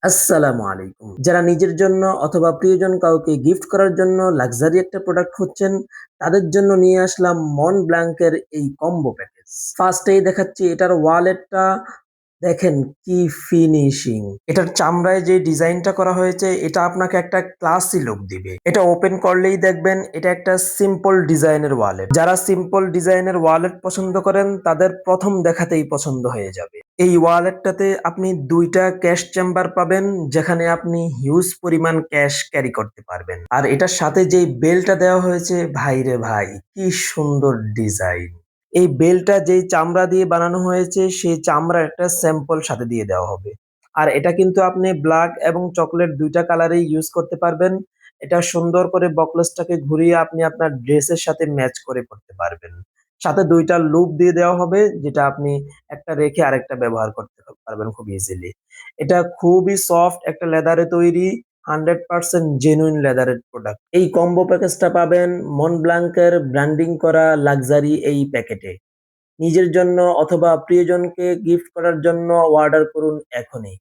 আসসালামু আলাইকুম। যারা নিজের জন্য অথবা প্রিয়জন কাউকে গিফট করার জন্য লাক্সারি একটা প্রোডাক্ট খুঁজছেন, তাদের জন্য নিয়ে আসলাম মন ব্লাঙ্কের এই কম্বো প্যাকেজ। ফার্স্ট এই দেখাচ্ছি এটার ওয়ালেটটা দেখেন কি ফিনিশিং। এটার চামড়ায় যে ডিজাইনটা করা হয়েছে এটা আপনাকে একটা ক্লাসি লুক দিবে। এটা ওপেন করলেই দেখবেন এটা একটা সিম্পল ডিজাইনের ওয়ালেট। যারা সিম্পল ডিজাইনের ওয়ালেট পছন্দ করেন তাদের প্রথম দেখাতেই পছন্দ হয়ে যাবে। এই ওয়ালেটটাতে আপনি ২ টা ক্যাশ চেম্বার পাবেন যেখানে আপনি হিউজ পরিমাণ ক্যাশ ক্যারি করতে পারবেন। আর এটার সাথে যেই বেল্টটা দেওয়া হয়েছে ভাইরে ভাই কি সুন্দর ডিজাইন। এই বেল্টটা যেই চামড়া দিয়ে বানানো হয়েছে সেই চামড়ার একটা স্যাম্পল সাথে দিয়ে দেওয়া হবে। আর এটা কিন্তু আপনি ব্ল্যাক এবং চকোলেট ২ টা কালারেই ইউজ করতে পারবেন। এটা সুন্দর করে বকলেসটাকে ঘুরিয়ে আপনি আপনার ড্রেসের সাথে ম্যাচ করে পড়তে পারবেন। সাথে ২ টা লুপ দিয়ে দেওয়া হবে যেটা আপনি একটা রেখে আরেকটা ব্যবহার করতে পারবেন খুব ইজিলি। এটা খুবই সফট একটা লেদারে তৈরি 100% জেনুইন লেদারের প্রোডাক্ট। এই কম্বো প্যাকেজটা পাবেন মনব্লাঙ্কের ব্র্যান্ডিং করা লাক্সারি এই প্যাকেটে। নিজের জন্য অথবা প্রিয়জনকে গিফট করার জন্য অর্ডার করুন এখনই।